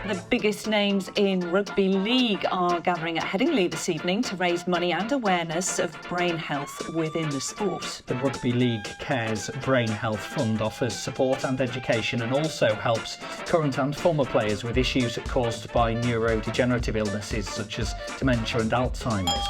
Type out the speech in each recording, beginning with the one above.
The biggest names in Rugby League are gathering at Headingley this evening to raise money and awareness of brain health within the sport. The Rugby League Cares Brain Health Fund offers support and education and also helps current and former players with issues caused by neurodegenerative illnesses such as dementia and Alzheimer's.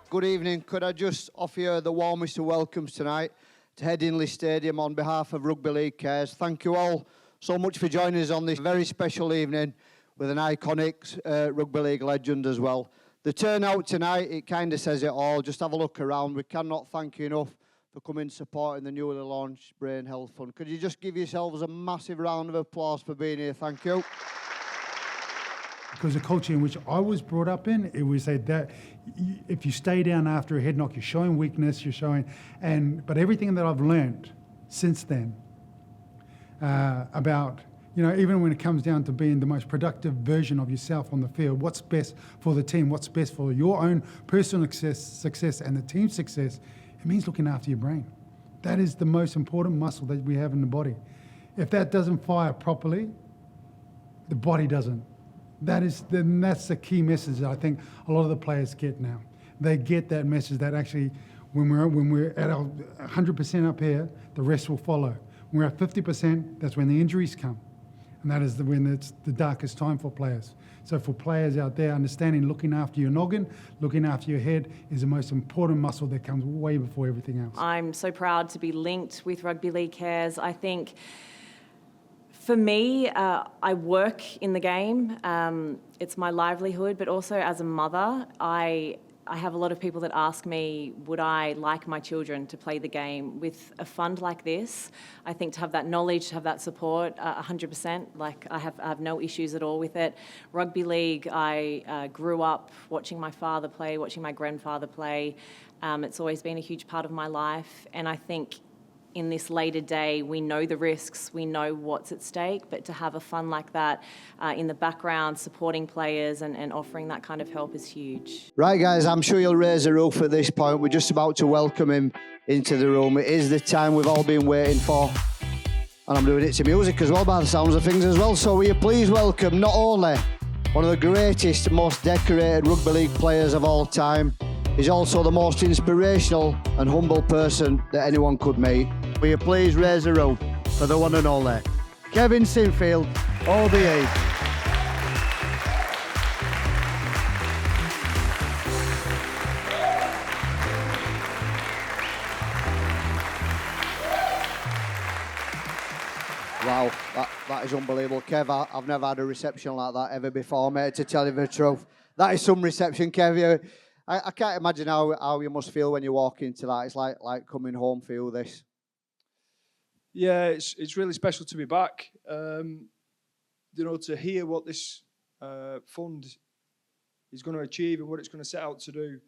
Good evening. Could I just offer you the warmest of welcomes tonight to Headingley Stadium on behalf of Rugby League Cares. Thank you all so much for joining us on this very special evening with an iconic Rugby League legend as well. The turnout tonight, it kind of says it all. Just have a look around. We cannot thank you enough for coming supporting the newly launched Brain Health Fund. Could you just give yourselves a massive round of applause for being here? Thank you. Because the culture in which I was brought up in, it was that if you stay down after a head knock, you're showing weakness, but everything that I've learned since then about, even when it comes down to being the most productive version of yourself on the field, what's best for the team, what's best for your own personal success and the team's success, it means looking after your brain. That is the most important muscle that we have in the body. If that doesn't fire properly, the body doesn't. That's the key message that I think a lot of the players get now. They get that message that actually when we're at our 100% up here, the rest will follow. When we're at 50%, that's when the injuries come. And that is when it's the darkest time for players. So for players out there, understanding looking after your noggin, looking after your head is the most important muscle that comes way before everything else. I'm so proud to be linked with Rugby League Cares. I think for me, I work in the game. It's my livelihood, but also as a mother, I have a lot of people that ask me, would I like my children to play the game? With a fund like this, I think to have that knowledge, to have that support, 100%, I have no issues at all with it. Rugby league, I grew up watching my father play, watching my grandfather play. It's always been a huge part of my life, and I think in this later day, we know the risks, we know what's at stake, but to have a fund like that in the background, supporting players and offering that kind of help is huge. Right, guys, I'm sure you'll raise a roof at this point. We're just about to welcome him into the room. It is the time we've all been waiting for. And I'm doing it to music as well, by the sounds of things as well. So will you please welcome not only one of the greatest, most decorated rugby league players of all time, he's also the most inspirational and humble person that anyone could meet. Will you please raise a room for the one and only Kevin Sinfield OBE. Wow, that is unbelievable. Kev, I've never had a reception like that ever before, mate, to tell you the truth. That is some reception, Kev. I can't imagine how you must feel when you walk into that. It's like coming home for you, this. Yeah, it's really special to be back. To hear what this fund is going to achieve and what it's going to set out to do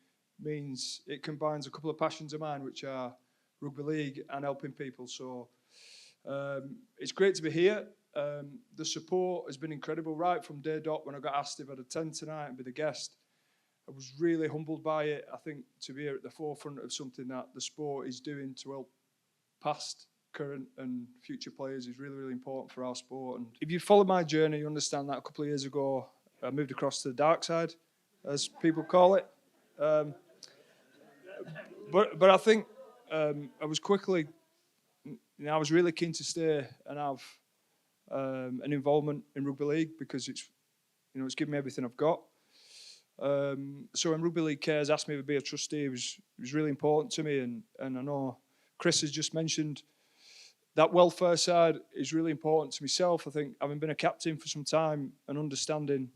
means it combines a couple of passions of mine, which are rugby league and helping people. So it's great to be here. The support has been incredible right from day dot when I got asked if I'd attend tonight and be the guest. I was really humbled by it. I think to be here at the forefront of something that the sport is doing to help past, current and future players is really, really important for our sport. And if you follow my journey, you understand that a couple of years ago, I moved across to the dark side, as people call it. But I think I was quickly, I was really keen to stay and have an involvement in rugby league because it's given me everything I've got. So when Rugby League Cares asked me to be a trustee, it was really important to me. And I know Chris has just mentioned that welfare side is really important to myself. I think having been a captain for some time and understanding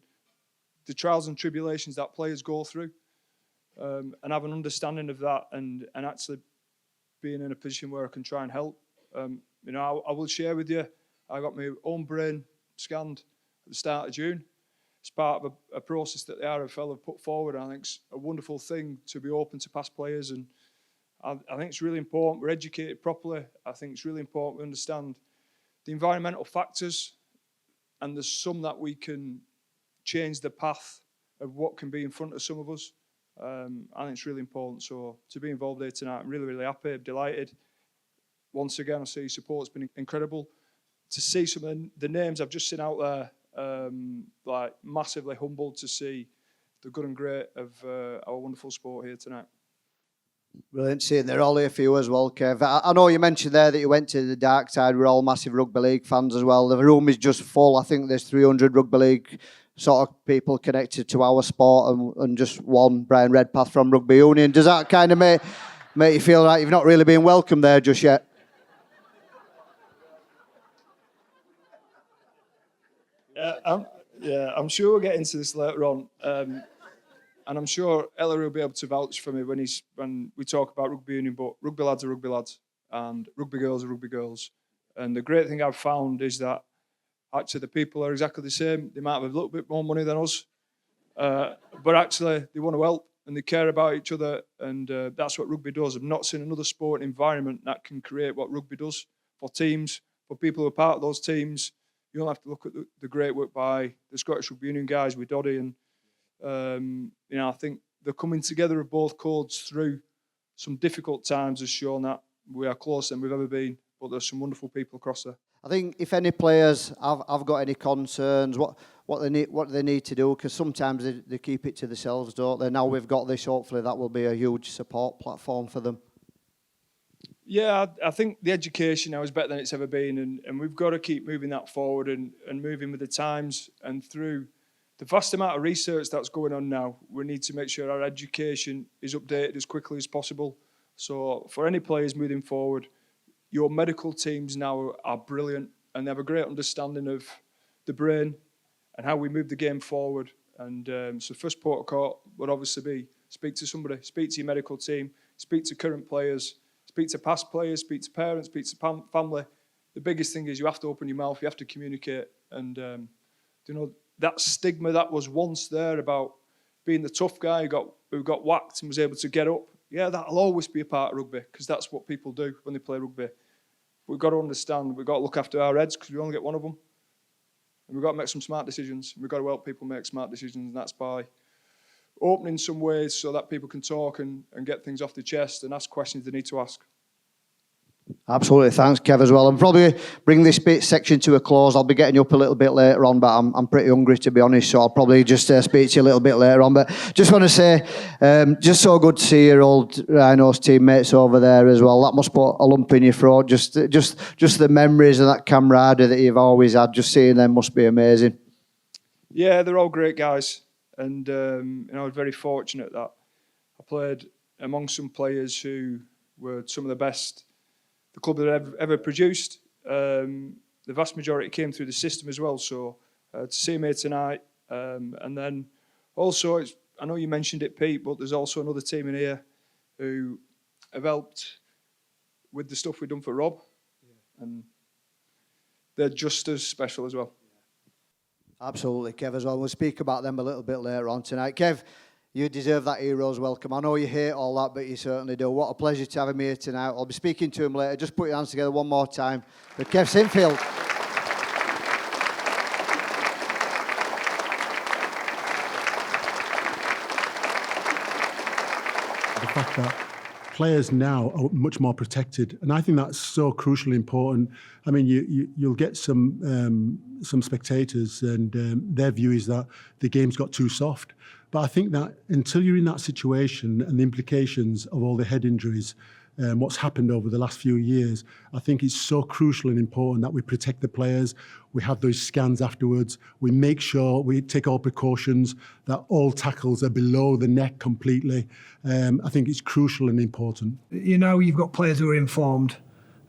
the trials and tribulations that players go through and have an understanding of that and actually being in a position where I can try and help. I will share with you, I got my own brain scanned at the start of June. It's part of a process that the RFL have put forward. I think it's a wonderful thing to be open to past players, and I think it's really important we're educated properly. I think it's really important we understand the environmental factors, and there's some that we can change the path of what can be in front of some of us. I think it's really important. So to be involved here tonight, I'm really, really happy, delighted. Once again, I see support's been incredible. to see some of the names I've just seen out there, like massively humbled to see the good and great of our wonderful sport here tonight. Brilliant seeing they're all here for you as well, Kev. I know you mentioned there that you went to the dark side. We're all massive rugby league fans as well. The room is just full. I think there's 300 rugby league sort of people connected to our sport and just one, Brian Redpath from Rugby Union. Does that kind of make you feel like you've not really been welcome there just yet? I'm sure we'll get into this later on. And I'm sure Ellery will be able to vouch for me when we talk about rugby union, but rugby lads are rugby lads and rugby girls are rugby girls. And the great thing I've found is that actually the people are exactly the same. They might have a little bit more money than us, but actually they want to help and they care about each other, and that's what rugby does. I've not seen another sport environment that can create what rugby does for teams, for people who are part of those teams. You don't have to look at the great work by the Scottish Rugby Union guys with Doddy and I think the coming together of both codes through some difficult times has shown that we are closer than we've ever been, but there's some wonderful people across there. I think if any players have got any concerns, what they need to do, because sometimes they keep it to themselves, don't they? Now we've got this, hopefully that will be a huge support platform for them. Yeah, I think the education now is better than it's ever been, and we've got to keep moving that forward and moving with the times, and through the vast amount of research that's going on now, we need to make sure our education is updated as quickly as possible. So for any players moving forward, your medical teams now are brilliant and they have a great understanding of the brain and how we move the game forward. And so first protocol would obviously be speak to somebody, speak to your medical team, speak to current players, speak to past players, speak to parents, speak to family. The biggest thing is you have to open your mouth, you have to communicate, and that stigma that was once there about being the tough guy who got whacked and was able to get up, yeah, that'll always be a part of rugby because that's what people do when they play rugby. We've got to understand, we've got to look after our heads because we only get one of them. And we've got to make some smart decisions. We've got to help people make smart decisions, and that's by opening some ways so that people can talk and get things off their chest and ask questions they need to ask. Absolutely, thanks, Kev, as well. I'm probably bring this section to a close. I'll be getting you up a little bit later on, but I'm pretty hungry, to be honest, so I'll probably just speak to you a little bit later on. But just want to say, just so good to see your old Rhinos teammates over there as well. That must put a lump in your throat. Just the memories and that camaraderie that you've always had, just seeing them must be amazing. Yeah, they're all great guys, and I was very fortunate that I played among some players who were some of the best the club had ever produced. The vast majority came through the system as well. So to see him here tonight, and then also, I know you mentioned it, Pete, but there's also another team in here who have helped with the stuff we've done for Rob, and they're just as special as well. Absolutely, Kev, as well. We'll speak about them a little bit later on tonight. Kev, you deserve that hero's welcome. I know you hate all that, but you certainly do. What a pleasure to have him here tonight. I'll be speaking to him later. Just put your hands together one more time for Kev Sinfield. The fact that players now are much more protected, and I think that's so crucially important. I mean, you'll get some spectators, and their view is that the game's got too soft. But I think that until you're in that situation and the implications of all the head injuries, what's happened over the last few years, I think it's so crucial and important that we protect the players. We have those scans afterwards. We make sure we take all precautions, that all tackles are below the neck completely. I think it's crucial and important. You know, you've got players who are informed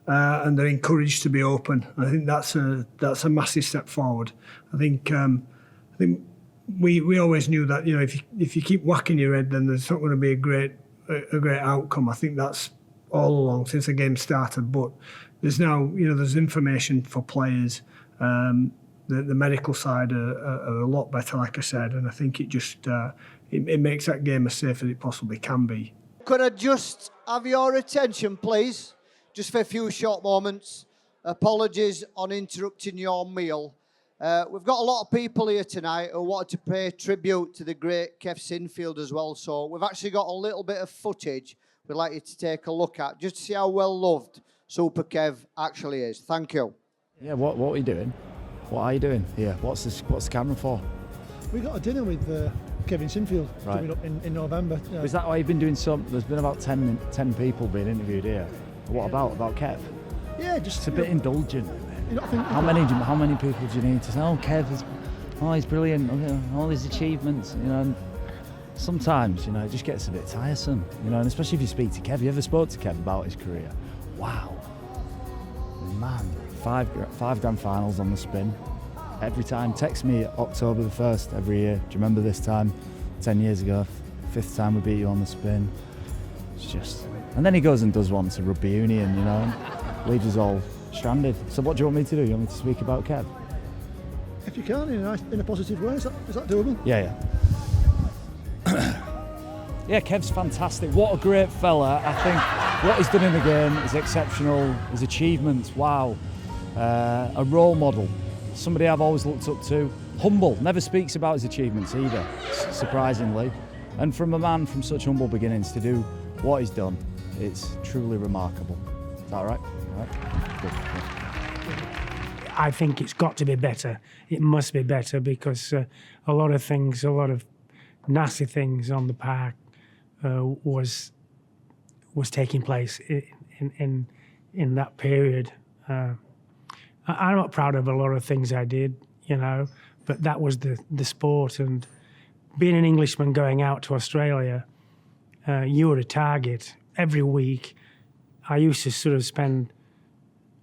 and they're encouraged to be open. I think that's a massive step forward. I think we always knew that, you know, if you keep whacking your head, then there's not going to be a great outcome. I think that's all along since the game started. But there's now, you know, there's information for players. The medical side are a lot better, like I said, and I think it just it makes that game as safe as it possibly can be. Could I just have your attention, please, just for a few short moments? Apologies on interrupting your meal. We've got a lot of people here tonight who wanted to pay tribute to the great Kev Sinfield as well. So we've actually got a little bit of footage we'd like you to take a look at, just to see how well loved Super Kev actually is. Thank you. Yeah, what are you doing? What are you doing here? What's the camera for? We got a dinner with Kevin Sinfield coming up in November. Yeah. Is that why you've been doing there's been about 10 people being interviewed here. What about Kev? Yeah, just it's a bit indulgent. How many people do you need to say, oh, Kev is, he's brilliant, all his achievements, and sometimes, it just gets a bit tiresome, and especially if you speak to Kev. You ever spoke to Kev about his career? Wow, man, five grand finals on the spin. Every time, text me October the 1st every year. Do you remember this time, 10 years ago, 5th time we beat you on the spin? It's just, and then he goes and does one to rugby union, and leaves us all stranded. So what do you want me to do? You want me to speak about Kev? If you can, in a positive way, is that doable? Yeah. Yeah, Kev's fantastic. What a great fella. I think what he's done in the game is exceptional. His achievements, wow. A role model. Somebody I've always looked up to. Humble, never speaks about his achievements either, surprisingly. And from a man from such humble beginnings to do what he's done, it's truly remarkable. Is that right? Good. I think it's got to be better. It must be better because a lot of nasty things on the park was taking place in that period. I'm not proud of a lot of things I did, but that was the sport. And being an Englishman going out to Australia, you were a target every week. I used to sort of spend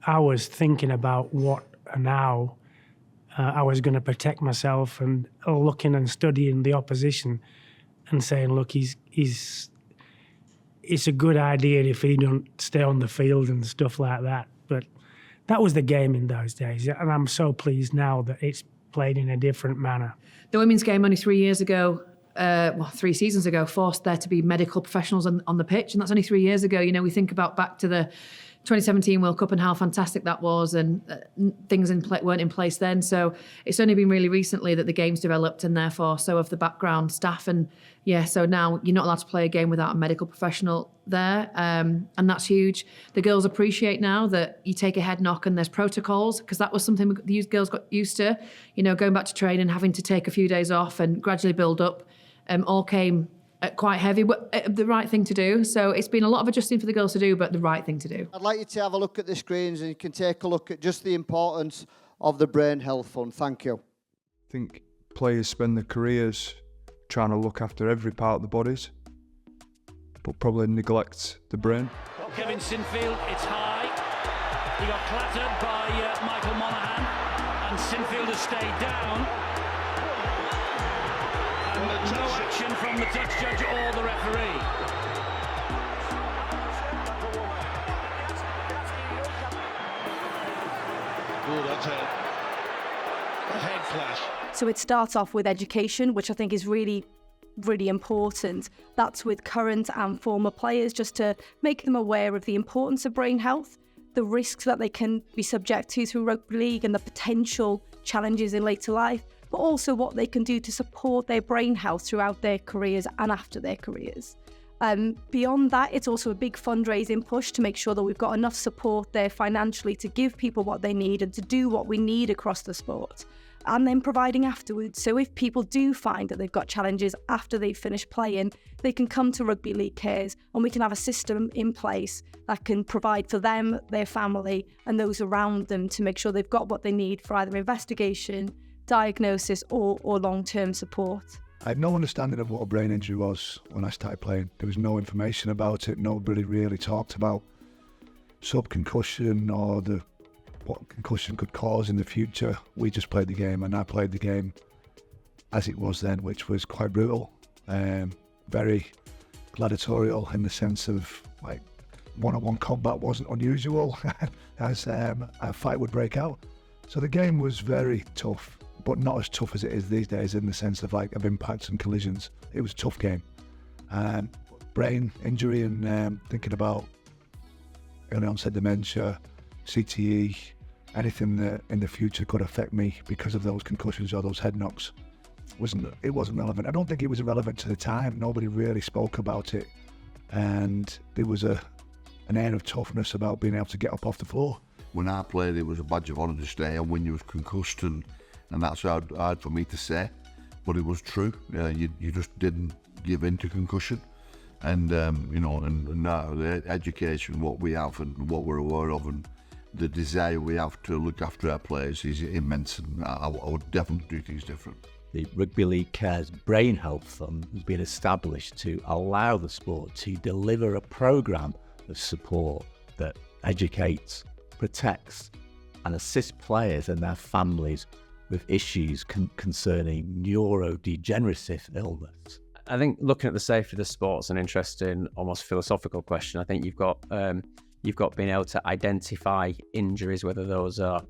hours thinking about what and how I was going to protect myself, and looking and studying the opposition and saying, look, it's a good idea if he don't stay on the field and stuff like that. But that was the game in those days, and I'm so pleased now that it's played in a different manner. The women's game only 3 years ago, 3 seasons ago, forced there to be medical professionals on the pitch, and that's only 3 years ago. We think about back to the 2017 World Cup and how fantastic that was, and things weren't in place then. So it's only been really recently that the game's developed, and therefore so have the background staff. And so now you're not allowed to play a game without a medical professional there, and that's huge. The girls appreciate now that you take a head knock and there's protocols, because that was something these girls got used to, going back to training, having to take a few days off and gradually build up. All came quite heavy, but the right thing to do. So it's been a lot of adjusting for the girls to do, but the right thing to do. I'd like you to have a look at the screens and you can take a look at just the importance of the Brain Health Fund. Thank you. I think players spend their careers trying to look after every part of the bodies, but probably neglect the brain. Well, Kevin Sinfield, it's high. He got clattered by Michael Monaghan, and Sinfield has stayed down. And no action from the touch judge or the referee. Oh, that's a head clash. So it starts off with education, which I think is really, really important. That's with current and former players, just to make them aware of the importance of brain health, the risks that they can be subject to through rugby league and the potential challenges in later life, but also what they can do to support their brain health throughout their careers and after their careers. Beyond that, it's also a big fundraising push to make sure that we've got enough support there financially to give people what they need and to do what we need across the sport, and then providing afterwards. So if people do find that they've got challenges after they've finished playing, they can come to Rugby League Cares, and we can have a system in place that can provide for them, their family and those around them to make sure they've got what they need for either investigation, diagnosis or long-term support. I had no understanding of what a brain injury was when I started playing. There was no information about it. Nobody really talked about subconcussion or what concussion could cause in the future. We just played the game, and I played the game as it was then, which was quite brutal, very gladiatorial in the sense of like one-on-one combat wasn't unusual as a fight would break out. So the game was very tough, but not as tough as it is these days in the sense of impacts and collisions. It was a tough game. Brain injury and thinking about early onset dementia, CTE, anything that in the future could affect me because of those concussions or those head knocks, it wasn't relevant. I don't think it was relevant to the time. Nobody really spoke about it, and there was an air of toughness about being able to get up off the floor. when I played, it was a badge of honour to stay on when you was concussed, and that's hard for me to say, but it was true. You just didn't give in to concussion, and you know, and now the education, what we have and what we're aware of, and the desire we have to look after our players is immense, and I would definitely do things different. The Rugby League Cares Brain Health Fund has been established to allow the sport to deliver a programme of support that educates, protects and assists players and their families with issues concerning neurodegenerative illness. I think looking at the safety of the sport's an interesting, almost philosophical question. I think you've got being able to identify injuries, whether those are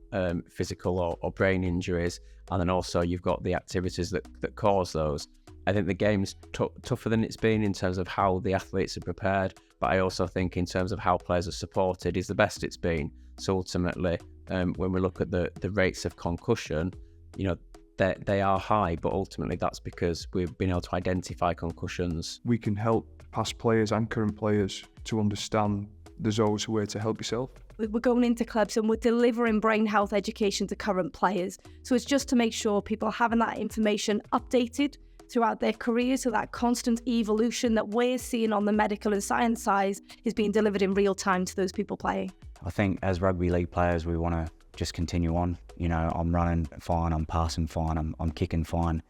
physical or brain injuries, and then also you've got the activities that cause those. I think the game's tougher than it's been in terms of how the athletes are prepared, but I also think in terms of how players are supported is the best it's been. So ultimately, when we look at the rates of concussion, you know, they are high, but ultimately that's because we've been able to identify concussions. We can help past players and current players to understand there's always a way to help yourself. We're going into clubs and we're delivering brain health education to current players. So it's just to make sure people are having that information updated throughout their careers, so that constant evolution that we're seeing on the medical and science side is being delivered in real time to those people playing. I think as rugby league players, we want to just continue on. You know, I'm running fine, I'm passing fine, I'm kicking fine.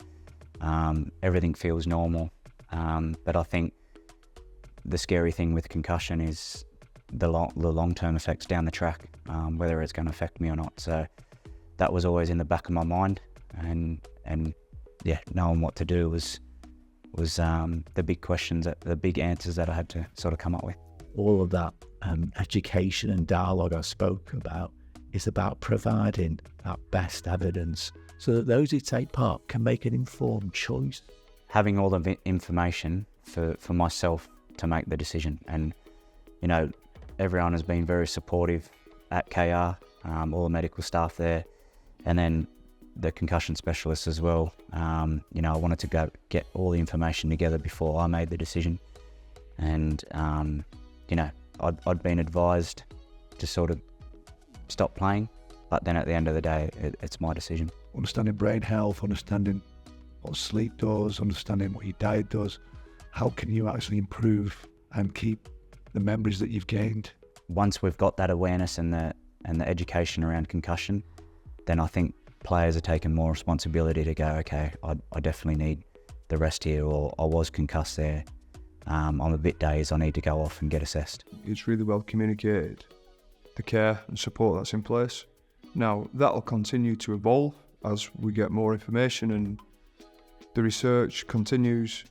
Everything feels normal. But I think the scary thing with concussion is the long-term effects down the track, whether it's going to affect me or not. So that was always in the back of my mind, and yeah, knowing what to do was the big questions, the big answers that I had to sort of come up with. All of that education and dialogue I spoke about is about providing that best evidence so that those who take part can make an informed choice. Having all the information for myself to make the decision, and you know, everyone has been very supportive at KR, all the medical staff there, and then the concussion specialists as well. You know, I wanted to go get all the information together before I made the decision, and you know, I'd been advised to sort of stop playing, but then at the end of the day, it's my decision. Understanding brain health, understanding what sleep does, understanding what your diet does, how can you actually improve and keep the memories that you've gained? Once we've got that awareness and the education around concussion, then I think players are taking more responsibility to go, okay, I definitely need the rest here, or I was concussed there. I'm a bit dazed, I need to go off and get assessed. It's really well communicated, the care and support that's in place. Now, that'll continue to evolve as we get more information and the research continues.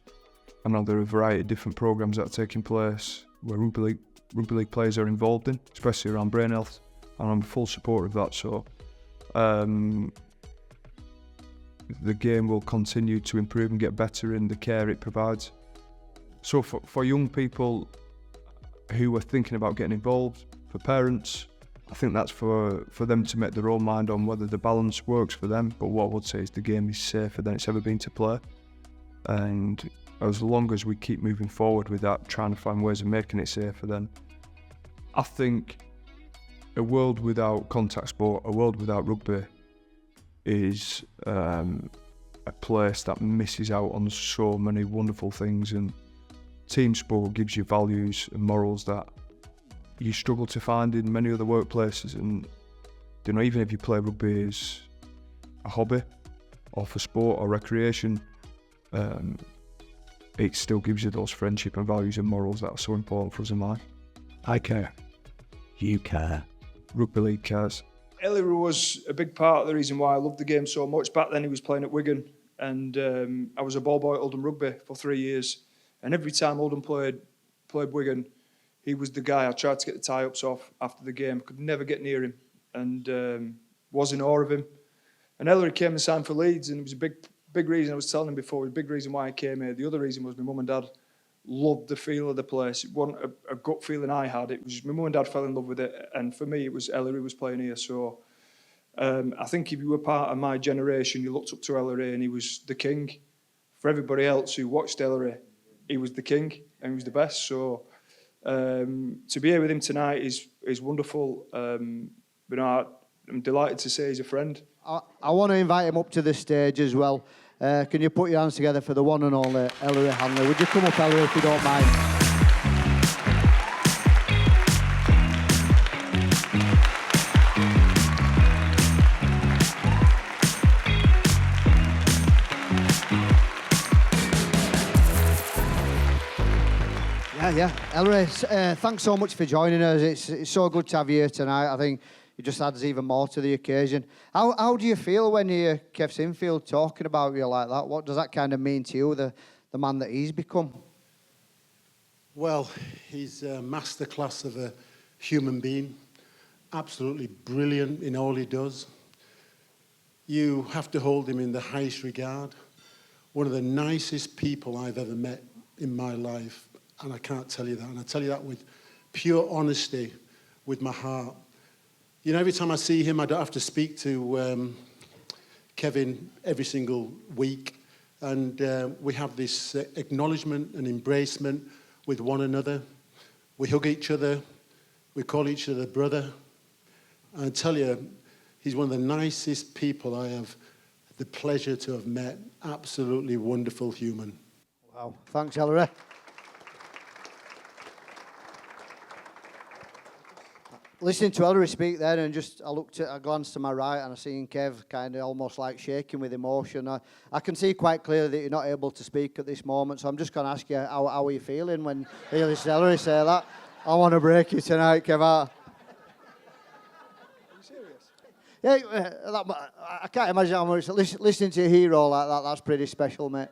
I know there are a variety of different programmes that are taking place where rugby league players are involved in, especially around brain health, and I'm full support of that. So the game will continue to improve and get better in the care it provides. So for young people who are thinking about getting involved, for parents, I think that's for them to make their own mind on whether the balance works for them. But what I would say is the game is safer than it's ever been to play, and as long as we keep moving forward with that, trying to find ways of making it safer, then I think a world without contact sport, a world without rugby is a place that misses out on so many wonderful things, and team sport gives you values and morals that you struggle to find in many other workplaces. And you know, even if you play rugby as a hobby or for sport or recreation, it still gives you those friendship and values and morals that are so important for us in life. I care. You care. Rugby League Cares. Ellery was a big part of the reason why I loved the game so much. Back then he was playing at Wigan, and I was a ball boy at Oldham Rugby for 3 years. And every time Oldham played Wigan, he was the guy I tried to get the tie-ups off after the game. Could never get near him, and was in awe of him. And Ellery came and signed for Leeds, and it was a big reason. I was telling him before, it was a big reason why I came here. The other reason was my mum and dad loved the feel of the place. It wasn't a gut feeling I had. It was my mum and dad fell in love with it, and for me, it was Ellery was playing here. So I think if you were part of my generation, you looked up to Ellery, and he was the king. For everybody else who watched Ellery, he was the king, and he was the best. So to be here with him tonight is wonderful. but no, I'm delighted to say he's a friend. I want to invite him up to the stage as well. Can you put your hands together for the one and only Ellery Hanley? Would you come up, Ellery, if you don't mind? Yeah. Ellery, thanks so much for joining us. It's so good to have you here tonight. I think it just adds even more to the occasion. How do you feel when you hear Kev Sinfield talking about you like that? What does that kind of mean to you, the man that he's become? Well, he's a masterclass of a human being. Absolutely brilliant in all he does. You have to hold him in the highest regard. One of the nicest people I've ever met in my life. And I can't tell you that. And I tell you that with pure honesty, with my heart. You know, every time I see him, I don't have to speak to Kevin every single week. And we have this acknowledgement and embracement with one another. We hug each other. We call each other brother. And I tell you, he's one of the nicest people I have the pleasure to have met. Absolutely wonderful human. Wow. Thanks, Ellery. Listening to Ellery speak then, and I glanced to my right and I seen Kev kind of almost like shaking with emotion. I can see quite clearly that you're not able to speak at this moment, so I'm just going to ask you, how are you feeling when you hear this Ellery say that? I want to break you tonight, Kev. Are you serious? Yeah, I can't imagine how much listening to a hero like that. That's pretty special, mate.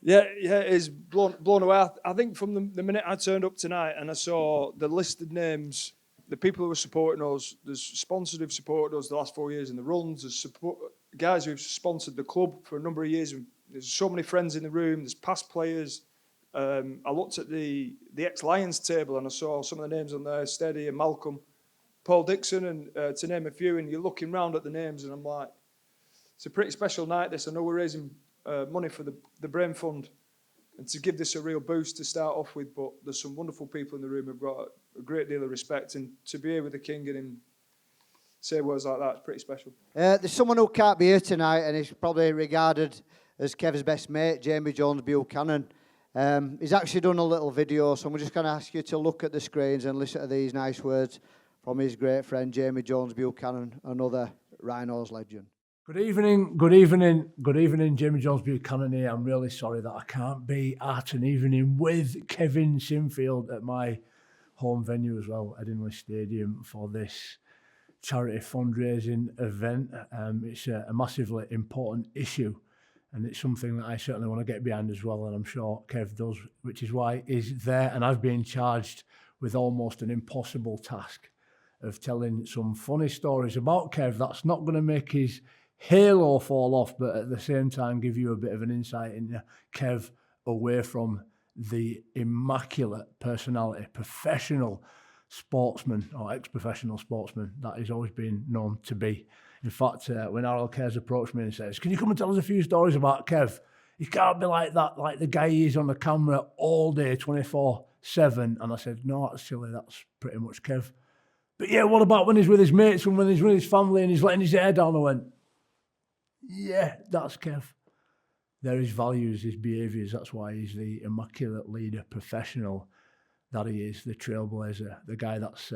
Yeah, it is blown away. I think from the minute I turned up tonight and I saw the listed names, the people who were supporting us, there's sponsors who've supported us the last 4 years in the runs, there's guys who've sponsored the club for a number of years. There's so many friends in the room, there's past players. I looked at the ex-Lions table and I saw some of the names on there, Steady and Malcolm, Paul Dixon, and to name a few, and you're looking round at the names and I'm like, it's a pretty special night this. I know we're raising money for the Brain Fund and to give this a real boost to start off with, but there's some wonderful people in the room who've got a great deal of respect, and to be here with the King and him say words like that is pretty special. There's someone who can't be here tonight and he's probably regarded as Kev's best mate, Jamie Jones Buchanan. He's actually done a little video, so I'm just going to ask you to look at the screens and listen to these nice words from his great friend Jamie Jones Buchanan, another Rhinos legend. Good evening, Jamie Jones Buchanan here. I'm really sorry that I can't be at an evening with Kevin Sinfield at my home venue as well, Headingley Stadium, for this charity fundraising event. It's a massively important issue, and it's something that I certainly want to get behind as well, and I'm sure Kev does, which is why he's there, and I've been charged with almost an impossible task of telling some funny stories about Kev that's not going to make his halo fall off, but at the same time give you a bit of an insight into Kev away from the immaculate personality, professional sportsman or ex-professional sportsman that he's always been known to be. In fact, when Harold Cares approached me and says, "Can you come and tell us a few stories about Kev? He can't be like that, like the guy he is on the camera all day, 24/7. And I said, "No, actually, that's pretty much Kev. But yeah, what about when he's with his mates and when he's with his family and he's letting his hair down?" I went, "Yeah, that's Kev. They're his values, his behaviours. That's why he's the immaculate leader, professional that he is, the trailblazer, the guy that's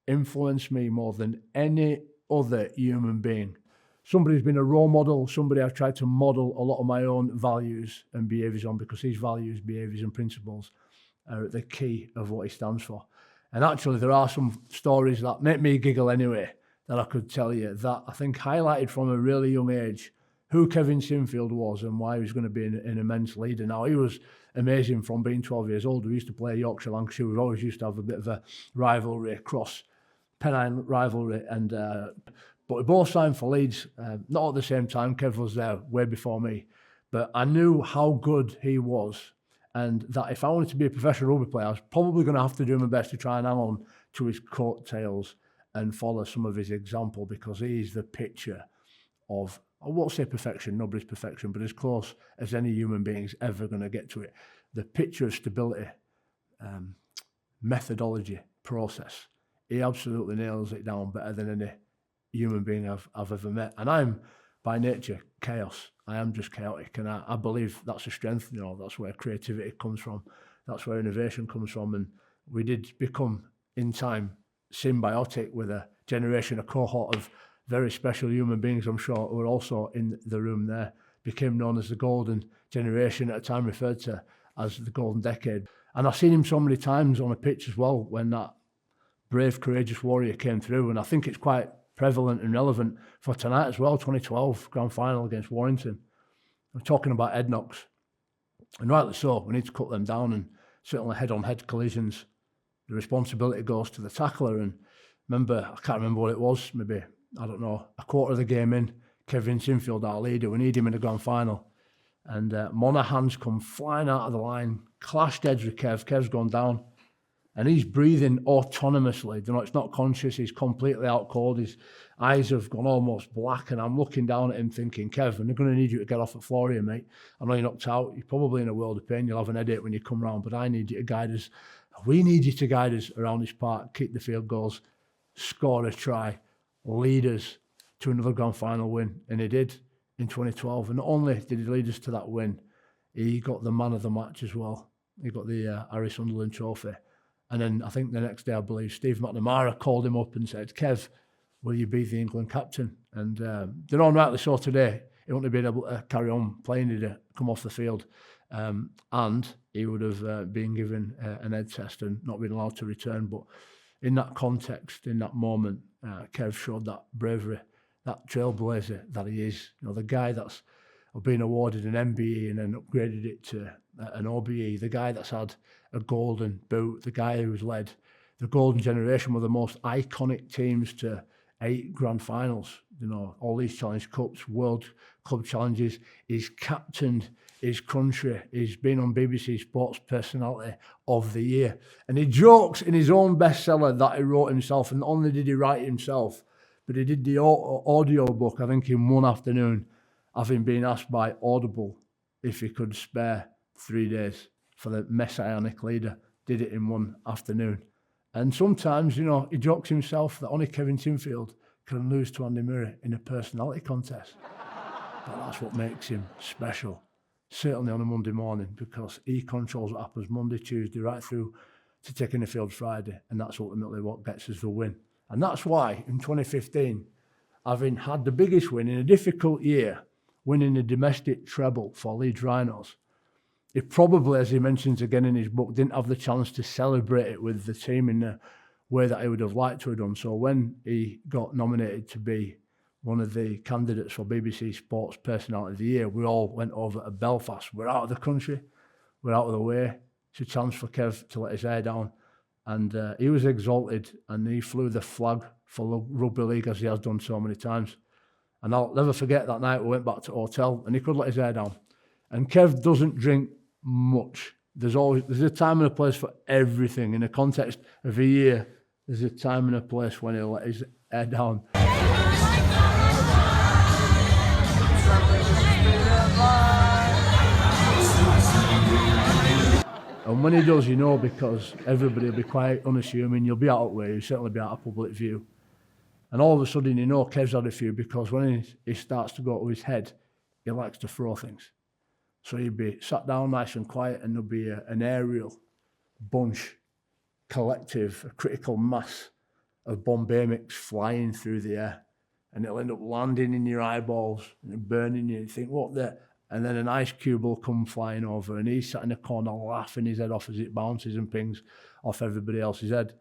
influenced me more than any other human being. Somebody who's been a role model, somebody I've tried to model a lot of my own values and behaviours on, because his values, behaviours and principles are at the key of what he stands for. And actually, there are some stories that make me giggle anyway, that I could tell you, that I think highlighted from a really young age who Kevin Sinfield was and why he was going to be an immense leader. Now, he was amazing from being 12 years old. We used to play Yorkshire, Lancashire. We always used to have a bit of a rivalry, cross-Pennine rivalry. And but we both signed for Leeds, not at the same time. Kev was there way before me. But I knew how good he was, and that if I wanted to be a professional rugby player, I was probably going to have to do my best to try and hang on to his coattails and follow some of his example, because he's the picture of, I won't say perfection, nobody's perfection, but as close as any human being's ever going to get to it. The picture of stability, methodology, process he absolutely nails it down better than any human being I've ever met. And I'm, by nature, chaos. I am just chaotic, and I believe that's a strength. You know, that's where creativity comes from. That's where innovation comes from. And we did become, in time, symbiotic with a generation, a cohort of very special human beings, I'm sure, who were also in the room there, became known as the golden generation, at a time referred to as the golden decade. And I've seen him so many times on a pitch as well, when that brave, courageous warrior came through. And I think it's quite prevalent and relevant for tonight as well, 2012 grand final against Warrington. We're talking about head knocks, and rightly so. We need to cut them down, and certainly head-on-head collisions, the responsibility goes to the tackler. And remember, I can't remember what it was, maybe, I don't know, a quarter of the game in, Kevin Sinfield, our leader, we need him in the grand final, and Monaghan's come flying out of the line, clashed heads with Kev's gone down, and he's breathing autonomously. You know, it's not conscious, he's completely out cold, his eyes have gone almost black, and I'm looking down at him thinking, Kev, they're going to need you to get off the floor here, mate. I know you're knocked out, you're probably in a world of pain, you'll have an headache when you come round, but I need you to guide us. We need you to guide us around this park, kick the field goals, score a try, lead us to another grand final win. And he did in 2012. And not only did he lead us to that win, he got the man of the match as well. He got the Harry Sunderland trophy. And then I think the next day, I believe, Steve McNamara called him up and said, Kev, will you be the England captain? And they're all rightly so today. He wouldn't have been able to carry on playing, he'd have come off the field. And he would have been given an head test and not been allowed to return. But in that context, in that moment, Kev showed that bravery, that trailblazer that he is. You know, the guy that's been awarded an MBE and then upgraded it to an OBE, the guy that's had a golden boot, the guy who's led the golden generation, one of the most iconic teams to 8 grand finals, you know, all these Challenge Cups, World Club Challenges. He's captained his country. He's been on BBC Sports Personality of the Year. And he jokes in his own bestseller that he wrote himself, and not only did he write it himself, but he did the audio book, I think, in one afternoon, having been asked by Audible if he could spare 3 days for the messianic leader. Did it in one afternoon. And sometimes, you know, he jokes himself that only Kevin Sinfield can lose to Andy Murray in a personality contest. But that's what makes him special, certainly on a Monday morning, because he controls what happens Monday, Tuesday, right through to taking the field Friday, and that's ultimately what gets us the win. And that's why, in 2015, having had the biggest win in a difficult year, winning the domestic treble for Leeds Rhinos, he probably, as he mentions again in his book, didn't have the chance to celebrate it with the team in the way that he would have liked to have done. So when he got nominated to be one of the candidates for BBC Sports Personality of the Year, we all went over to Belfast. We're out of the country, we're out of the way. It's a chance for Kev to let his hair down. And he was exalted, and he flew the flag for Rugby League, as he has done so many times. And I'll never forget that night we went back to the hotel, and he could let his hair down. And Kev doesn't drink much. There's a time and a place for everything. In the context of a year, there's a time and a place when he'll let his hair down. And when he does, you know, because everybody will be quite unassuming, you'll be out of the way, you'll certainly be out of public view. And all of a sudden, you know, Kev's had a few, because when he starts to go to his head, he likes to throw things. So he'd be sat down nice and quiet, and there'll be an aerial bunch, collective, a critical mass of Bombay mix flying through the air. And it'll end up landing in your eyeballs and burning you. And you think, what the? And then an ice cube will come flying over, and he's sat in a corner laughing his head off as it bounces and pings off everybody else's head.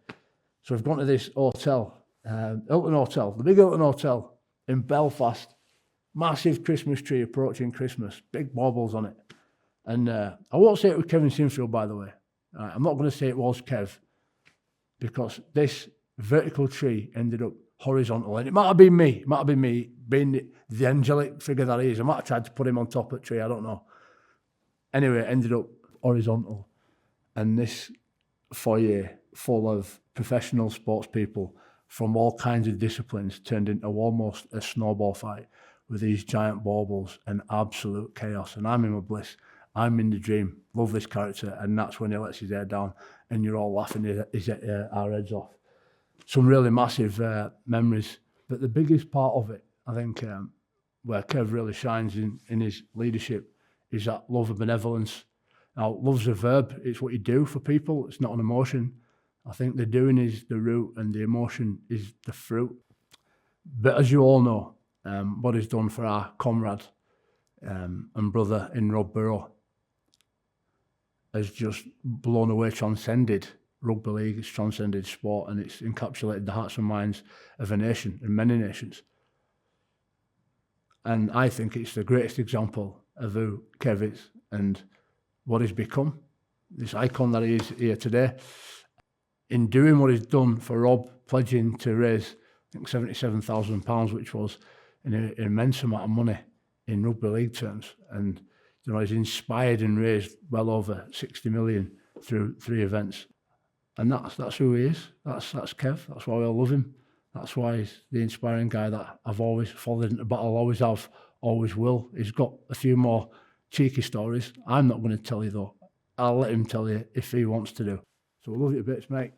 So we've gone to this hotel, Hilton Hotel, the big Hilton Hotel in Belfast. Massive Christmas tree approaching Christmas, big baubles on it. And I won't say it was Kevin Sinfield, by the way. I'm not going to say it was Kev, because this vertical tree ended up horizontal. And it might have been me, being the angelic figure that he is. I might have tried to put him on top of the tree, I don't know. Anyway, it ended up horizontal. And this foyer full of professional sports people from all kinds of disciplines turned into almost a snowball fight with these giant baubles and absolute chaos. And I'm in my bliss. I'm in the dream. Love this character. And that's when he lets his hair down and you're all laughing our heads off. some really massive memories. But the biggest part of it, I think, where Kev really shines in his leadership is that love of benevolence. Now, love's a verb. It's what you do for people. It's not an emotion. I think the doing is the root and the emotion is the fruit. But as you all know, what he's done for our comrade and brother in Rob Burrow has just blown away, transcended rugby league, it's transcended sport, and it's encapsulated the hearts and minds of a nation and many nations. And I think it's the greatest example of who Kev is and what he's become, this icon that he is here today. In doing what he's done for Rob, pledging to raise, I think, £77,000, which was an immense amount of money in rugby league terms. And he's inspired and raised well over 60 million through 3 events. And that's who he is. That's Kev. That's why we all love him. That's why he's the inspiring guy that I've always followed into battle, always have, always will. He's got a few more cheeky stories. I'm not going to tell you though. I'll let him tell you if he wants to do. So we love you to bits, mate.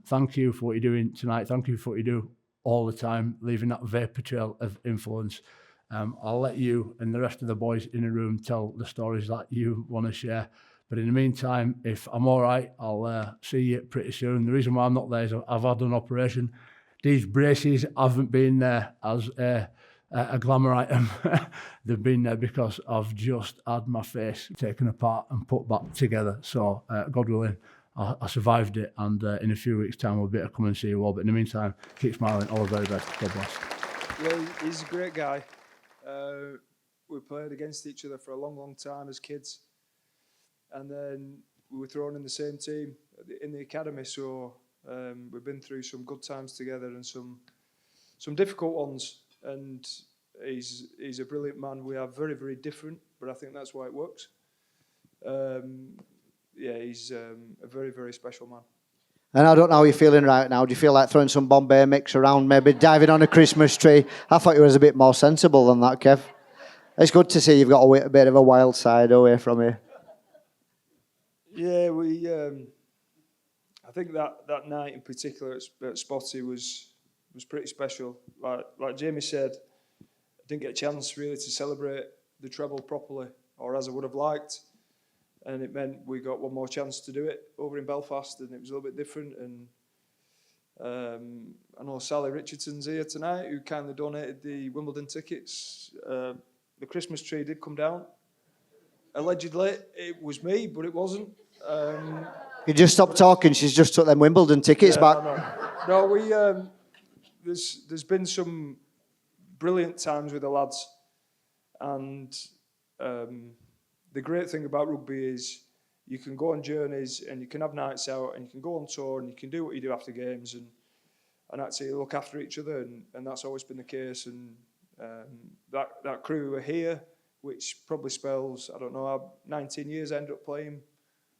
Thank you for what you're doing tonight. Thank you for what you do all the time, leaving that vapor trail of influence. I'll let you and the rest of the boys in the room tell the stories that you want to share. But in the meantime, if I'm all right, I'll see you pretty soon. The reason why I'm not there is I've had an operation. These braces haven't been there as a glamour item. They've been there because I've just had my face taken apart and put back together. So, God willing, I survived it, and in a few weeks' time, I'll be able to come and see you all. But in the meantime, keep smiling. All the very best. God bless. Yeah, he's a great guy. We played against each other for a long, long time as kids. And then we were thrown in the same team in the academy. So we've been through some good times together and some difficult ones. And he's a brilliant man. We are very, very different, but I think that's why it works. He's a very, very special man. And I don't know how you're feeling right now. Do you feel like throwing some Bombay mix around, maybe diving on a Christmas tree? I thought you was a bit more sensible than that, Kev. It's good to see you've got a bit of a wild side away from here. Yeah, I think that night in particular at Spotty was pretty special. Like Jamie said, I didn't get a chance really to celebrate the treble properly, or as I would have liked. And it meant we got one more chance to do it over in Belfast, and it was a little bit different. And I know Sally Richardson's here tonight, who kindly donated the Wimbledon tickets. The Christmas tree did come down. Allegedly, it was me, but it wasn't. You just stopped talking. She's just took them Wimbledon tickets back. No, there's been some brilliant times with the lads, and the great thing about rugby is you can go on journeys and you can have nights out and you can go on tour and you can do what you do after games and actually look after each other, and that's always been the case. And that crew who are here, which probably spells, I don't know, 19 years I ended up playing.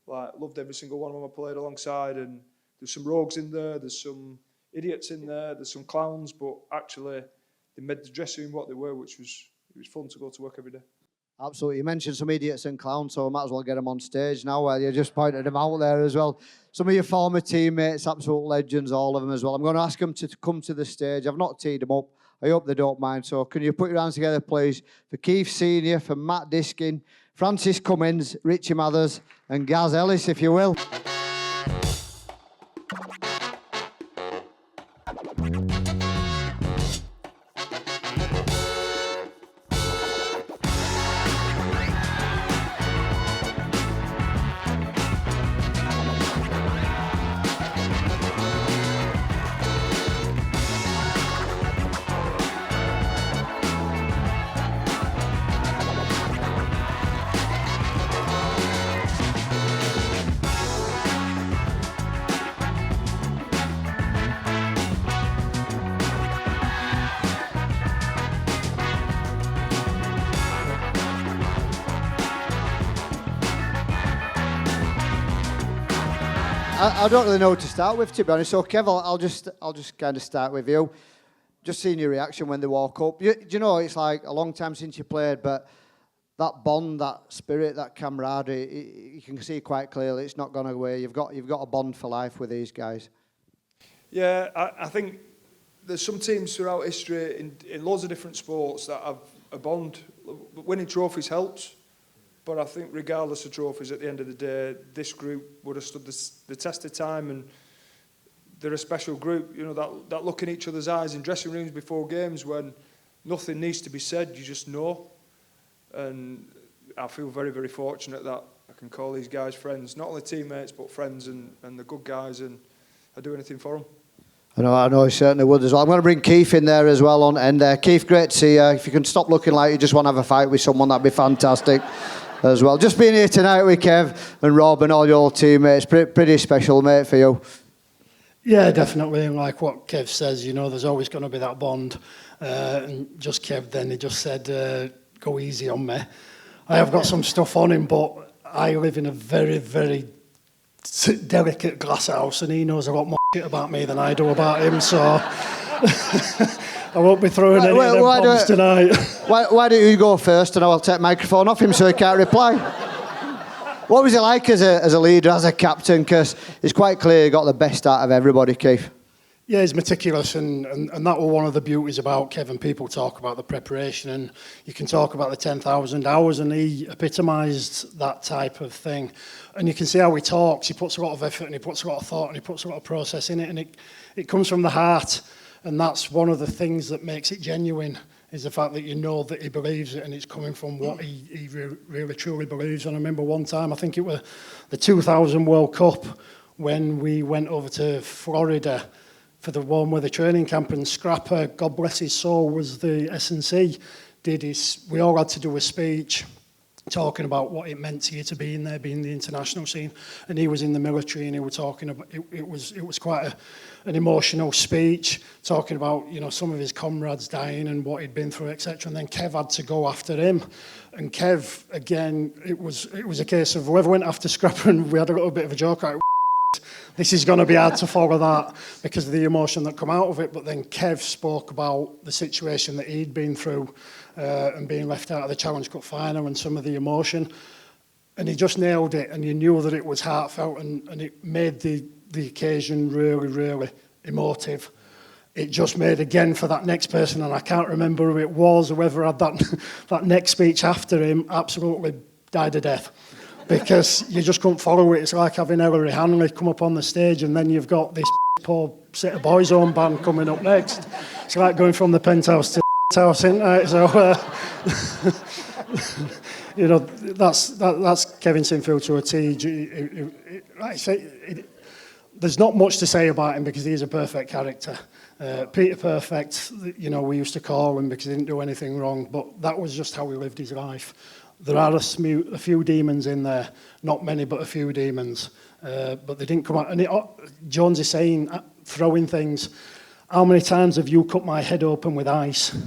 Loved every single one of them I played alongside, and there's some rogues in there, there's some idiots in there, there's some clowns, but actually they made the dressing room what they were, which was fun to go to work every day. Absolutely. You mentioned some idiots and clowns, so I might as well get them on stage now while you just pointed them out there as well. Some of your former teammates, absolute legends, all of them as well. I'm going to ask them to come to the stage. I've not teed them up. I hope they don't mind. So can you put your hands together, please, for Keith Senior, for Matt Diskin, Francis Cummins, Richie Mathers, and Gaz Ellis, if you will. I don't really know who to start with, to be honest. So, Kev, I'll just kind of start with you. Just seeing your reaction when they walk up. Do you know, it's like a long time since you played, but that bond, that spirit, that camaraderie, you can see quite clearly it's not gone away. You've got a bond for life with these guys. Yeah, I think there's some teams throughout history in loads of different sports that have a bond. Winning trophies helps, but I think regardless of trophies, at the end of the day, this group would have stood the test of time, and they're a special group. You know, that look in each other's eyes in dressing rooms before games when nothing needs to be said, you just know. And I feel very, very fortunate that I can call these guys friends, not only teammates but friends, and they're good guys, and I do anything for them. I know he certainly would as well. I'm going to bring Keith in there as well. Keith, great to see you. If you can stop looking like you just want to have a fight with someone, that'd be fantastic as well. Just being here tonight with Kev and Rob and all your teammates, pretty special, mate, for you. Yeah, definitely. And like what Kev says, you know, there's always going to be that bond. And just Kev then, he just said, go easy on me. I have got some stuff on him, but I live in a very, very delicate glass house, and he knows a lot more shit about me than I do about him, so I won't be throwing any of them bombs tonight. Why don't you go first, and I'll take the microphone off him so he can't reply. What was he like as a leader, as a captain? Because it's quite clear he got the best out of everybody, Keith. Yeah, he's meticulous, and that was one of the beauties about Kevin. People talk about the preparation, and you can talk about the 10,000 hours, and he epitomised that type of thing. And you can see how he talks. He puts a lot of effort, and he puts a lot of thought, and he puts a lot of process in it, and it comes from the heart. And that's one of the things that makes it genuine, is the fact that you know that he believes it, and it's coming from what he really truly believes. And I remember one time, I think it was the 2000 World Cup, when we went over to Florida for the one with the training camp, and Scrapper, God bless his soul, was the S&C. We all had to do a speech talking about what it meant to you to be in there, being the international scene. And he was in the military, and he was talking about, it was quite an emotional speech, talking about, you know, some of his comrades dying and what he'd been through, etc. And then Kev had to go after him. And Kev, again, it was a case of whoever went after Scrapper, and we had a little bit of a joke out. This is going to be hard to follow that because of the emotion that come out of it. But then Kev spoke about the situation that he'd been through and being left out of the Challenge Cup final and some of the emotion. And he just nailed it, and you knew that it was heartfelt, and it made the occasion really, really emotive. It just made, again, for that next person, and I can't remember who it was, whoever had that next speech after him, absolutely died a death. Because you just couldn't follow it. It's like having Ellery Hanley come up on the stage, and then you've got this poor set of boys' own band coming up next. It's like going from the penthouse to the house, isn't it? So, you know, that's Kevin Sinfield to a T. Like I say, there's not much to say about him because he's a perfect character. Peter Perfect, you know, we used to call him because he didn't do anything wrong, but that was just how he lived his life. There are a few demons in there, not many, but a few demons. But they didn't come out. And Jones is saying, throwing things. How many times have you cut my head open with ice?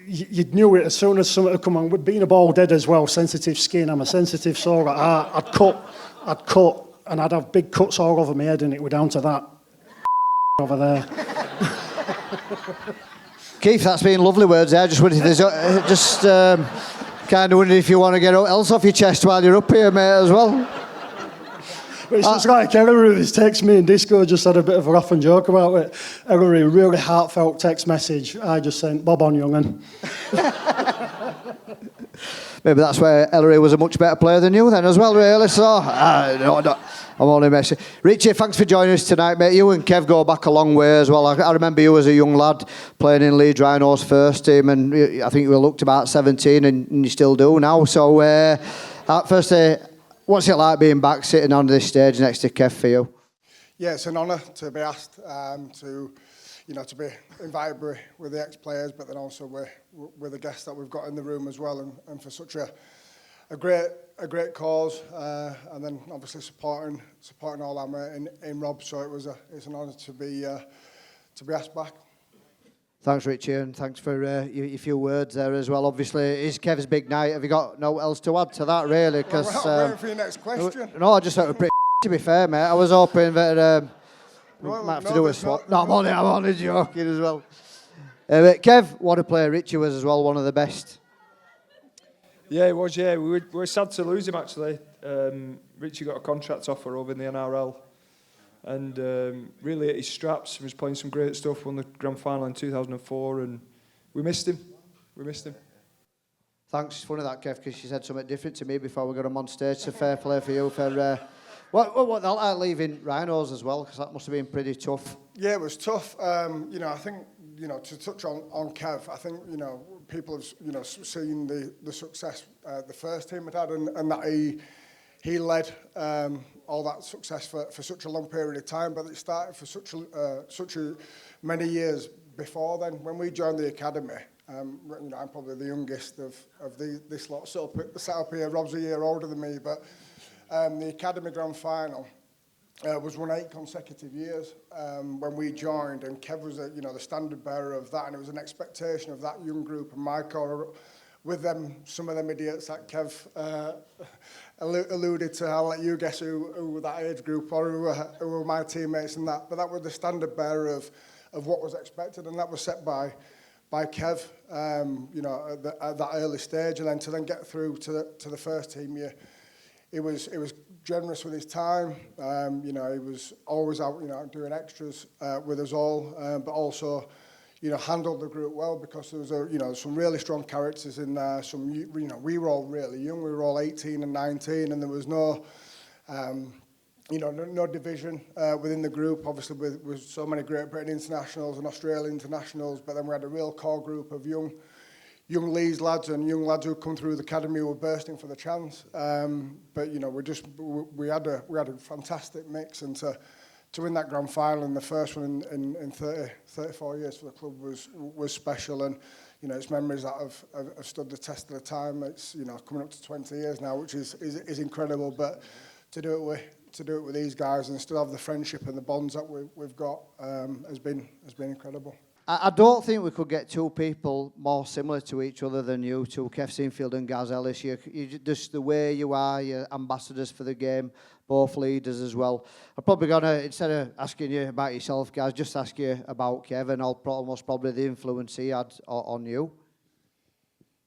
You knew it as soon as something had come on. With being a bald head as well, sensitive skin, I'm a sensitive sore at heart. I'd cut, and I'd have big cuts all over my head, and it were down to that over there. Keith, that's been lovely words there. Just wanted to kind of wondered if you want to get else off your chest while you're up here, mate, as well. But it's just like Ellery, this text me and Disco just had a bit of a laugh and joke about it. Ellery, really heartfelt text message. I just sent, Bob on, young'un. Maybe that's where Ellery was a much better player than you then as well, really. So, no, I'm only messing. Richie, thanks for joining us tonight, mate. You and Kev go back a long way as well. I remember you as a young lad playing in Leeds Rhinos first team, and I think you looked about 17, and you still do now. So, firstly, what's it like being back sitting on this stage next to Kev for you? Yeah, it's an honour to be asked to be invited with the ex-players, but then also with the guests that we've got in the room as well, and for such a great cause, and then obviously supporting all our mate in Rob. So it's an honour to be asked back. Thanks, Richie, and thanks for your few words there as well. Obviously, it's Kev's big night. Have you got no else to add to that, really? Well, I'm waiting for your next question. No, I just thought it was pretty to be fair, mate. I was hoping that we might have to do a swap. No, I'm only joking as well. Kev, what a player Richie was as well, one of the best. Yeah, he was, yeah. We were sad to lose him, actually. Richie got a contract offer over in the NRL. and really at his straps. He was playing some great stuff, won the grand final in 2004, and we missed him. Thanks. It's funny that, Kev, because she said something different to me before we got him on stage. So fair play for you. What that like leaving Rhinos as well, because that must have been pretty tough. Yeah, it was tough. I think, to touch on Kev, I think, people have, seen the success the first team had and that he led all that success for such a long period of time, but it started for such many years before then. When we joined the academy, I'm probably the youngest of this lot set up here. Rob's a year older than me, but the academy grand final was won 8 consecutive years when we joined, and Kev was the standard bearer of that, and it was an expectation of that young group and my core with them, some of them idiots that Kev alluded to. I'll let you guess who were that age group or who were my teammates and that, but that was the standard bearer of what was expected, and that was set by Kev, at that early stage, and then to get through to the first team, he was generous with his time. He was always out, doing extras with us all, but also, handled the group well, because there was some really strong characters in there. We were all really young. We were all 18 and 19, and there was no division within the group, obviously with so many Great Britain internationals and Australian internationals, but then we had a real core group of young Leeds lads and young lads who come through the academy who were bursting for the chance. But we had a fantastic mix, and to win that grand final in the first one in 34 years for the club was special, and it's memories that have stood the test of the time. It's coming up to 20 years now, which is incredible, but to do it with these guys and still have the friendship and the bonds that we've got has been incredible. I don't think we could get two people more similar to each other than you two, Kev Sinfield and Gaz Ellis. You just the way you are, you're ambassadors for the game, both leaders as well. I'm probably going to, instead of asking you about yourself, guys, just ask you about Kevin, almost probably the influence he had on you.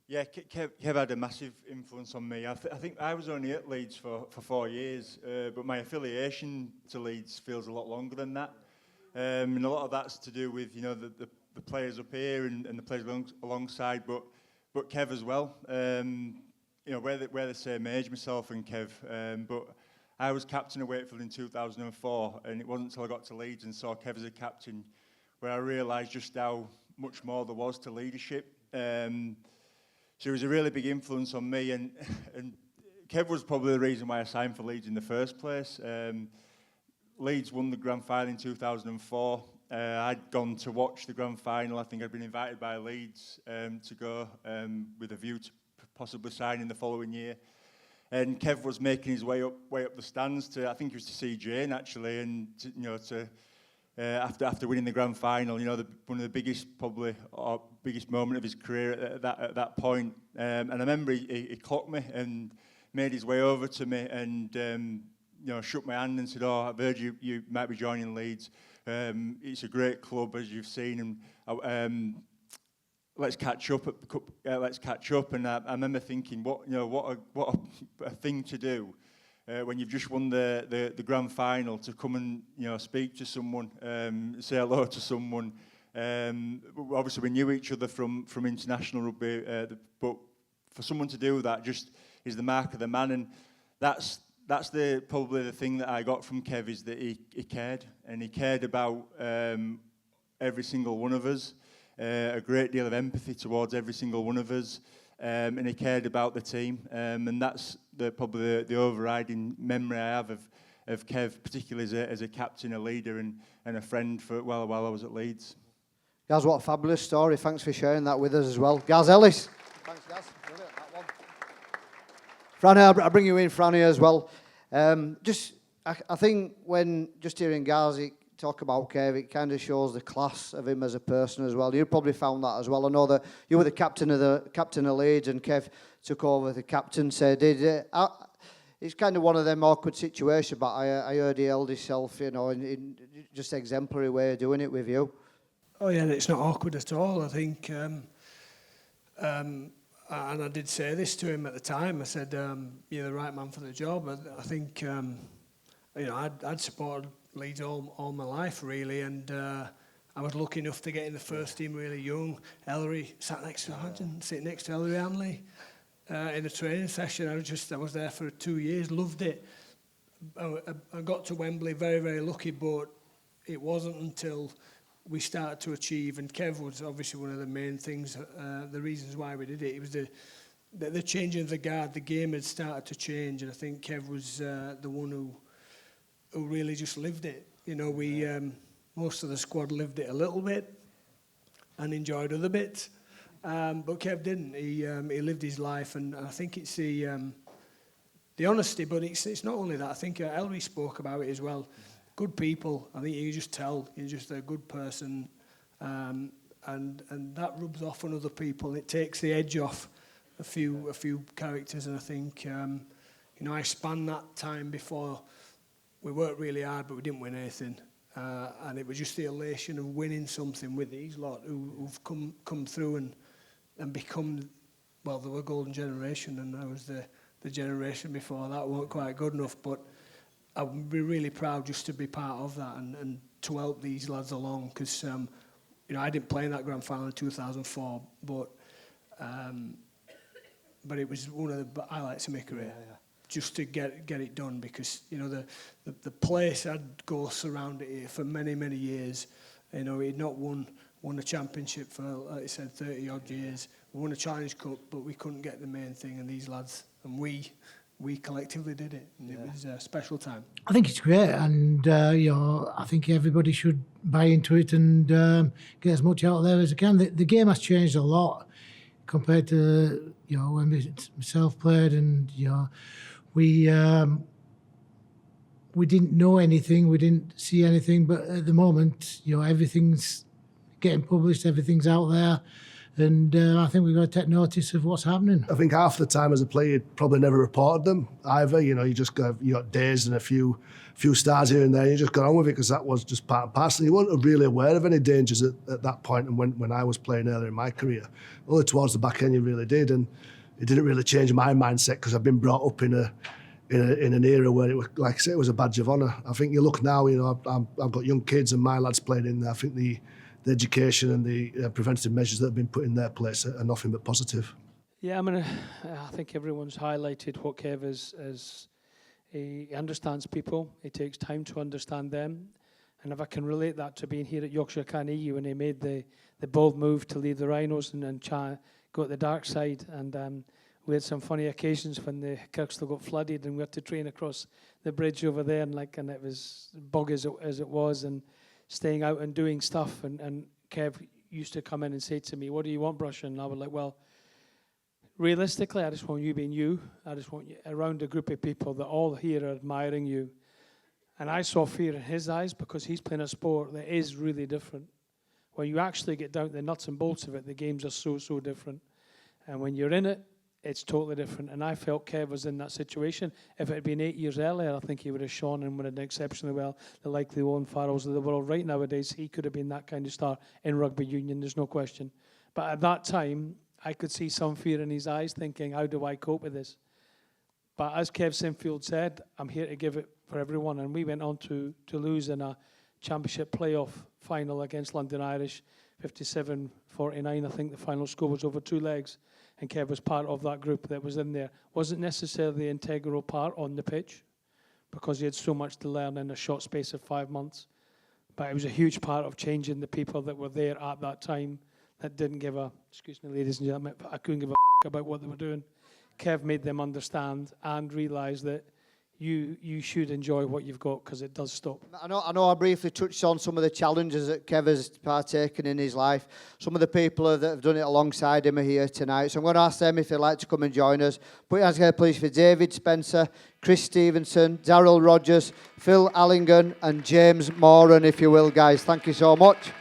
Yeah, Kev had a massive influence on me. I think I was only at Leeds for 4 years, but my affiliation to Leeds feels a lot longer than that. And a lot of that's to do with the players up here and the players alongside, but Kev as well. We're the same age, myself and Kev. But I was captain of Wakefield in 2004, and it wasn't until I got to Leeds and saw Kev as a captain where I realised just how much more there was to leadership. So it was a really big influence on me, and Kev was probably the reason why I signed for Leeds in the first place. Leeds won the grand final in 2004. I'd gone to watch the grand final. I think I'd been invited by Leeds to go with a view to possibly signing the following year. And Kev was making his way up the stands I think he was to see Jane actually, and after winning the grand final, one of the biggest moment of his career at that point. And I remember he clocked me and made his way over to me and shook my hand and said, "Oh, I've heard you might be joining Leeds. It's a great club, as you've seen, and let's catch up at the cup. Let's catch up." And I remember thinking, what a thing to do when you've just won the grand final, to come and speak to someone, say hello to someone. Obviously, we knew each other from international rugby, but for someone to do that just is the mark of the man, and that's probably the thing that I got from Kev, is that he cared, and he cared about every single one of us, a great deal of empathy towards every single one of us, and he cared about the team, and that's probably the overriding memory I have of Kev, particularly as a captain, a leader, and a friend while I was at Leeds. Gaz, what a fabulous story. Thanks for sharing that with us as well. Gaz Ellis. Thanks, Gaz. Brilliant, that one. Franny, I'll bring you in, Franny, as well. I think when just hearing Gaz talk about Kev, it kind of shows the class of him as a person as well. You probably found that as well. I know that you were the captain of Leeds, and Kev took over the captaincy. It's kind of one of them awkward situations, but I heard he held himself, in just exemplary way of doing it with you. Oh yeah, it's not awkward at all. I think, and I did say this to him at the time. I said, "You're the right man for the job." I think, I'd supported Leeds all my life, really, and I was lucky enough to get in the first team really young. Ellery sat next to, sitting next to Ellery Hanley in a training session. I was there for 2 years, loved it. I got to Wembley very, very lucky, but it wasn't until we started to achieve, and Kev was obviously one of the main things, the reasons why we did it. It was the changing of the guard. The game had started to change, and I think Kev was the one who really just lived it. You know, we most of the squad lived it a little bit and enjoyed other bits, but Kev didn't. He lived his life, and I think it's the honesty. But it's not only that. I think Ellery spoke about it as well. Good people. I think you just tell you're just a good person, and that rubs off on other people. It takes the edge off a few characters, and I think I spanned that time before. We worked really hard, but we didn't win anything. And it was just the elation of winning something with these lot who've come through and become, well, they were golden generation, and I was the generation before that weren't quite good enough. But I would be really proud just to be part of that and to help these lads along, because I didn't play in that grand final in 2004, but it was one of the highlights of my career. Yeah. Just to get it done, because the place had ghosts around it here for many years. He'd not won a championship for, like I said, 30 odd years. We won a Challenge Cup, but we couldn't get the main thing, and these lads and we collectively did it, and it was a special time. I think it's great, and I think everybody should buy into it and get as much out there as they can. The game has changed a lot compared to when myself played, and we didn't know anything, we didn't see anything, but at the moment, everything's getting published, everything's out there, and I think we've got to take notice of what's happening. I think half the time as a player, you probably never reported them either. You got dazed and a few stars here and there. You just got on with it because that was just part and parcel. You weren't really aware of any dangers at that point. And when I was playing earlier in my career, only towards the back end you really did. And it didn't really change my mindset because I've been brought up in an era where it was, like I say, it was a badge of honour. I think you look now, I've got young kids and my lads playing in there. I think the education and the preventative measures that have been put in their place are nothing but positive. Yeah, I think everyone's highlighted what Kev is. He understands people. He takes time to understand them. And if I can relate that to being here at Yorkshire Carnegie when he made the bold move to leave the Rhinos and go to the dark side, and we had some funny occasions when the Kirkstall got flooded and we had to train across the bridge over there, and it was bog as it was, and staying out and doing stuff, and Kev used to come in and say to me, "What do you want, Brush?" And I was like, "Well, realistically, I just want you being you. I just want you around a group of people that all here are admiring you." And I saw fear in his eyes because he's playing a sport that is really different. When you actually get down to the nuts and bolts of it, the games are so different. And when you're in it, it's totally different. And I felt Kev was in that situation. If it had been 8 years earlier, I think he would have shone and would have done exceptionally well. The likely Owen Farrells of the world right nowadays, he could have been that kind of star in rugby union, there's no question. But at that time, I could see some fear in his eyes, thinking, how do I cope with this? But as Kev Sinfield said, I'm here to give it for everyone. And we went on to lose in a championship playoff final against London Irish, 57-49. I think the final score was over 2 legs. And Kev was part of that group that was in there. Wasn't necessarily the integral part on the pitch because he had so much to learn in a short space of 5 months. But it was a huge part of changing the people that were there at that time that didn't give a, excuse me, ladies and gentlemen, but I couldn't give a about what they were doing. Kev made them understand and realise that you should enjoy what you've got because it does stop. I know I briefly touched on some of the challenges that Kev has partaken in his life. Some of the people that have done it alongside him are here tonight. So I'm going to ask them if they'd like to come and join us. Put your hands together, please, for David Spencer, Chris Stevenson, Darryl Rogers, Phil Allingen and James Moran, if you will, guys. Thank you so much.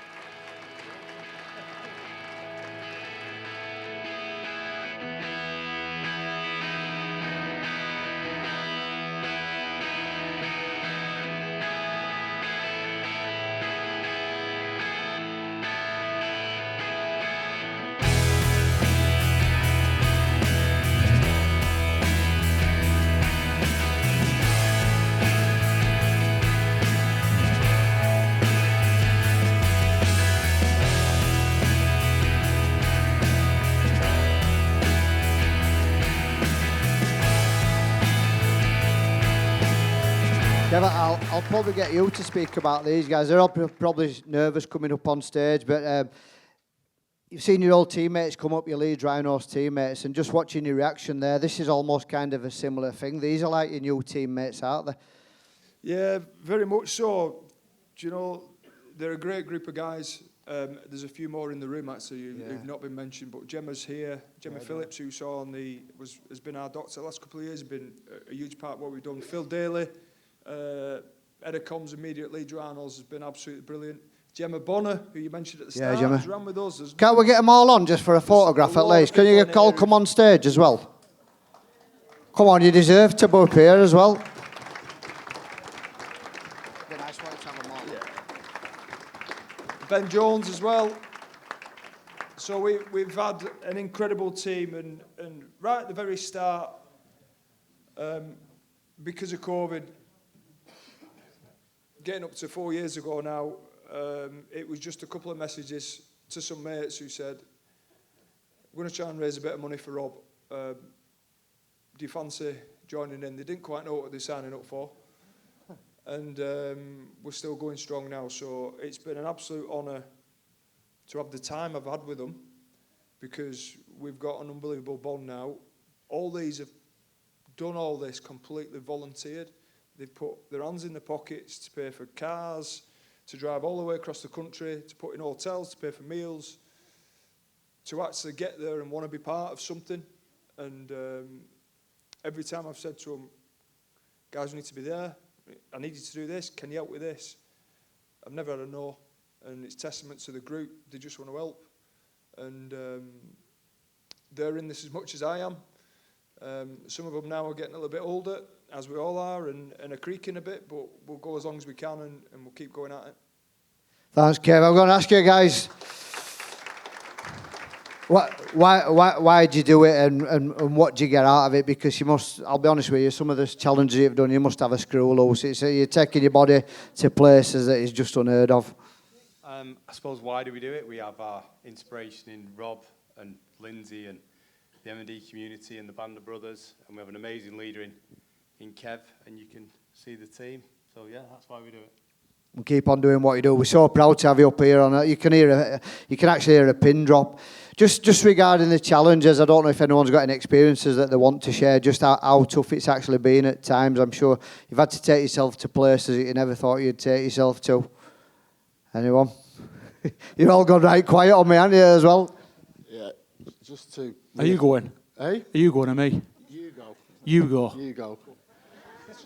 Kevin, I'll probably get you to speak about these guys. They're all probably nervous coming up on stage, but you've seen your old teammates come up, your Leeds Rhinos teammates, and just watching your reaction there, this is almost kind of a similar thing. These are like your new teammates, aren't they? Yeah, very much so. Do you know, they're a great group of guys. There's a few more in the room actually who've not been mentioned, but Gemma's here. Gemma Phillips, who saw on has been our doctor the last couple of years, has been a huge part of what we've done. Phil Daly, head of comms immediately, Leeds Rhinos, has been absolutely brilliant. Gemma Bonner, who you mentioned at the start, has ran with us. Can't we get them all on just for a photograph at least? Can you all come on stage as well? Come on, you deserve to be up here as well. Ben Jones as well. So we've had an incredible team, and right at the very start, because of COVID, getting up to 4 years ago now, it was just a couple of messages to some mates who said, we're going to try and raise a bit of money for Rob. Do you fancy joining in? They didn't quite know what they're signing up for. And we're still going strong now. So it's been an absolute honour to have the time I've had with them, because we've got an unbelievable bond now. All these have done all this completely volunteered. They've put their hands in their pockets to pay for cars, to drive all the way across the country, to put in hotels, to pay for meals, to actually get there and want to be part of something. And every time I've said to them, guys, we need to be there. I need you to do this. Can you help with this? I've never had a no. And it's testament to the group. They just want to help. And they're in this as much as I am. Some of them now are getting a little bit older, as we all are, and are creaking a bit, but we'll go as long as we can, and we'll keep going at it. Thanks, Kev. I'm going to ask you guys, why did you do it, and what did you get out of it? Because you must, I'll be honest with you, some of the challenges you've done, you must have a screw loose. You're taking your body to places that is just unheard of. I suppose, why do we do it? We have our inspiration in Rob and Lindsay and the M&D community and the Band of Brothers, and we have an amazing leader in Kev, and you can see the team. So yeah, that's why we do it. And keep on doing what you do. We're so proud to have you up here. You can actually hear a pin drop. Just regarding the challenges, I don't know if anyone's got any experiences that they want to share, just how tough it's actually been at times. I'm sure you've had to take yourself to places that you never thought you'd take yourself to. Anyone? You've all gone right quiet on me, haven't you, as well? Yeah, just to... Are you going? Eh? Are you going to me? You go. You go. You go.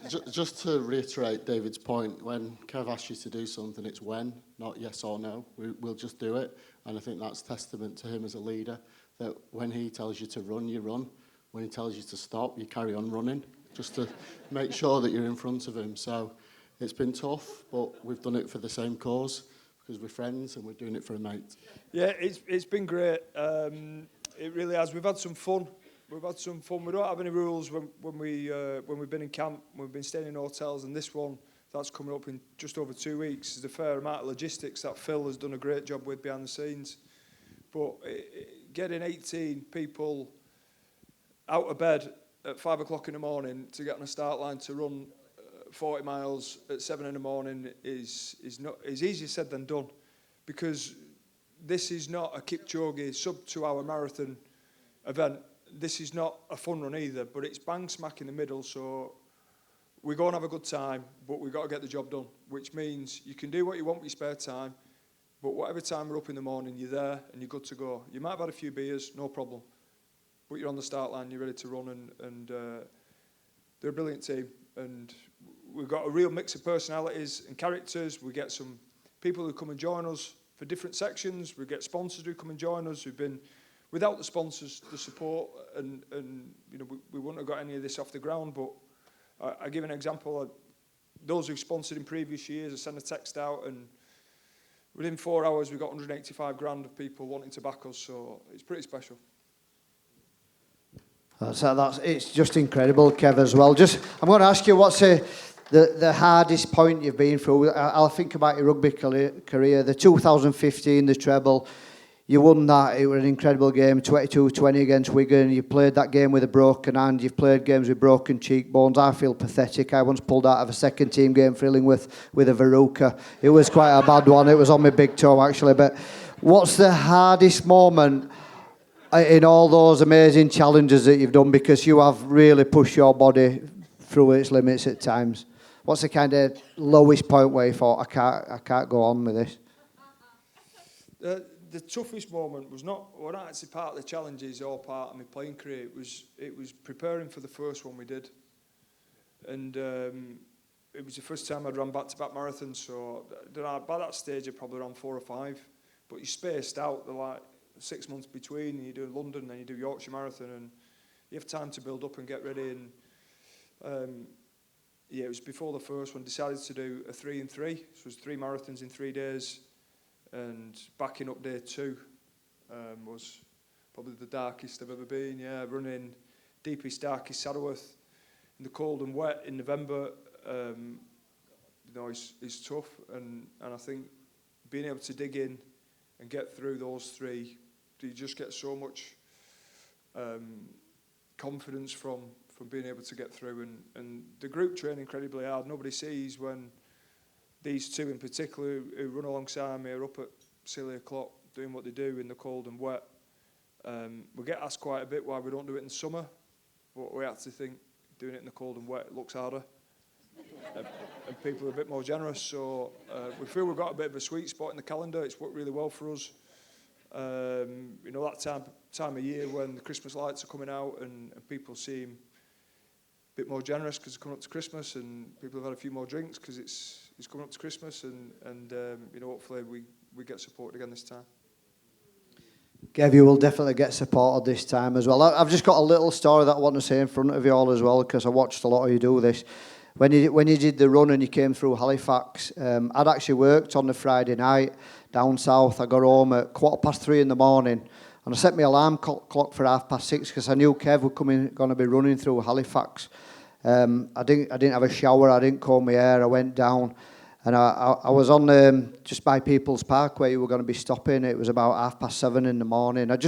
Just to reiterate David's point, when Kev asks you to do something, it's when, not yes or no. We'll just do it. And I think that's testament to him as a leader, that when he tells you to run, you run. When he tells you to stop, you carry on running, just to make sure that you're in front of him. So it's been tough, but we've done it for the same cause, because we're friends and we're doing it for a mate. Yeah, it's been great. It really has. We've had some fun. We don't have any rules when we've been in camp. We've been staying in hotels, and this one that's coming up in just over 2 weeks is a fair amount of logistics that Phil has done a great job with behind the scenes. But getting 18 people out of bed at 5 o'clock in the morning to get on a start line to run 40 miles at 7 in the morning is easier said than done, because this is not a Kipchoge sub-2-hour marathon event. This is not a fun run either, but it's bang smack in the middle, so we go and have a good time, but we've got to get the job done, which means you can do what you want with your spare time, but whatever time we're up in the morning, you're there and you're good to go. You might have had a few beers, no problem, but you're on the start line, you're ready to run, and they're a brilliant team, and we've got a real mix of personalities and characters. We get some people who come and join us for different sections. We get sponsors who come and join us who've been... Without the sponsors, the support, and you know, we wouldn't have got any of this off the ground. But I give an example. Those who've sponsored in previous years, I sent a text out, and within 4 hours, we got 185 grand of people wanting to back us. So it's pretty special. It's just incredible, Kev, as well. I'm going to ask you, what's the hardest point you've been through? I'll think about your rugby career, the 2015, the treble. You won that. It was an incredible game, 22-20 against Wigan. You played that game with a broken hand. You've played games with broken cheekbones. I feel pathetic. I once pulled out of a second team game for Illingworth with a verruca. It was quite a bad one. It was on my big toe, actually. But what's the hardest moment in all those amazing challenges that you've done? Because you have really pushed your body through its limits at times. What's the kind of lowest point where you thought, I can't go on with this? The toughest moment was not actually part of the challenges or part of my playing career. It was preparing for the first one we did, and it was the first time I'd run back-to-back marathons. So by that stage, I probably ran 4 or 5, but you spaced out the like 6 months between. And you do London, then you do Yorkshire Marathon, and you have time to build up and get ready. And it was before the first one. Decided to do a 3 and 3. So it was 3 marathons in 3 days. And backing up day 2 was probably the darkest I've ever been. Yeah, running deepest, darkest Saddleworth in the cold and wet in November, is tough. And I think being able to dig in and get through those 3, you just get so much confidence from being able to get through. And the group train incredibly hard. Nobody sees when these 2 in particular who run alongside me are up at silly o'clock doing what they do in the cold and wet. We get asked quite a bit why we don't do it in the summer, but we actually think doing it in the cold and wet looks harder. And people are a bit more generous, so we feel we've got a bit of a sweet spot in the calendar. It's worked really well for us. That time of year when the Christmas lights are coming out and people seem a bit more generous because it's coming up to Christmas, and people have had a few more drinks because it's coming up to Christmas, and hopefully we get supported again this time. Kev, you will definitely get supported this time as well. I've just got a little story that I want to say in front of you all as well, because I watched a lot of you do this. When you did the run and you came through Halifax, I'd actually worked on the Friday night down south. I got home at 3:15 in the morning, and I set my alarm clock for 6:30 because I knew Kev was going to be running through Halifax. I didn't have a shower. I didn't comb my hair. I went down, and I was on just by People's Park where you were going to be stopping. It was about 7:30 in the morning. I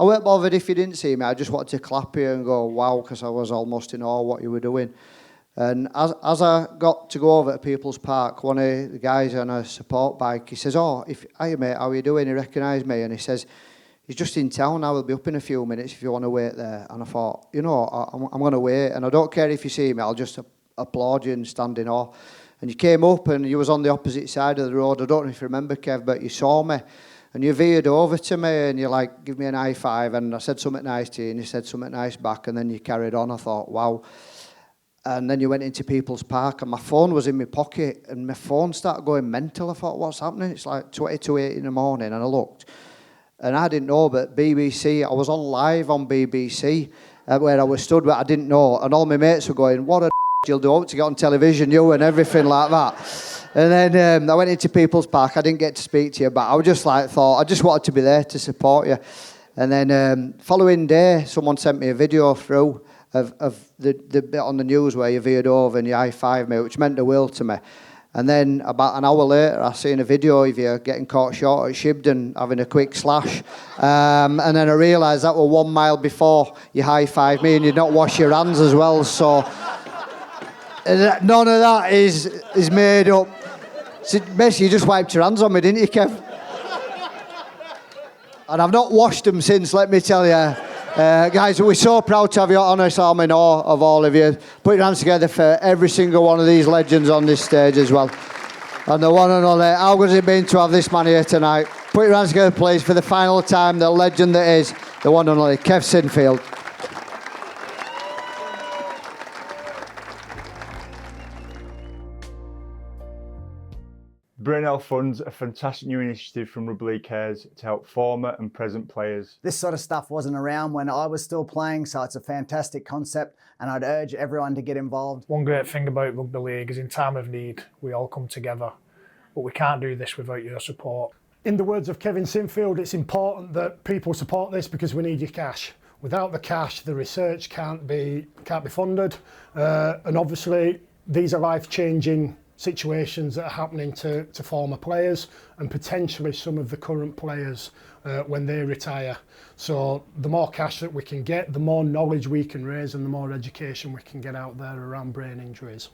weren't bothered if you didn't see me. I just wanted to clap you and go wow, because I was almost in awe what you were doing. And as I got to go over to People's Park, one of the guys on a support bike, he says, "Hey mate, how are you doing?" He recognised me and he says, "He's just in town now, he'll be up in a few minutes if you want to wait there." And I thought, I'm going to wait, and I don't care if you see me, I'll just applaud you and stand in awe. And you came up and you was on the opposite side of the road. I don't know if you remember, Kev, but you saw me and you veered over to me and you give me an high five, and I said something nice to you and you said something nice back, and then you carried on. I thought, wow. And then you went into People's Park and my phone was in my pocket and my phone started going mental. I thought, what's happening? It's like 8:20 in the morning, and I looked. And I didn't know, but BBC, I was on live on BBC where I was stood, but I didn't know. And all my mates were going, "What a you'll do to get on television, you," and everything like that. And then I went into People's Park. I didn't get to speak to you, but I was just thought, I just wanted to be there to support you. And then following day, someone sent me a video through of the bit on the news where you veered over and you high-fived me, which meant the world to me. And then about an hour later, I seen a video of you getting caught short at Shibden, having a quick slash. And then I realised that was 1 mile before you high-fived me and you'd not wash your hands as well. So none of that is made up. So basically, you just wiped your hands on me, didn't you, Kev? And I've not washed them since, let me tell you. Guys, we're so proud to have you. Honestly, I'm in awe of all of you. Put your hands together for every single one of these legends on this stage as well. And the one and only, how good has it been to have this man here tonight? Put your hands together, please, for the final time, the legend that is the one and only Kev Sinfield. Brunel funds a fantastic new initiative from Rugby League Cares to help former and present players. This sort of stuff wasn't around when I was still playing, so it's a fantastic concept and I'd urge everyone to get involved. One great thing about Rugby League is in time of need, we all come together, but we can't do this without your support. In the words of Kevin Sinfield, it's important that people support this because we need your cash. Without the cash, the research can't be funded, and obviously these are life-changing situations that are happening to former players and potentially some of the current players when they retire. So the more cash that we can get, the more knowledge we can raise and the more education we can get out there around brain injuries.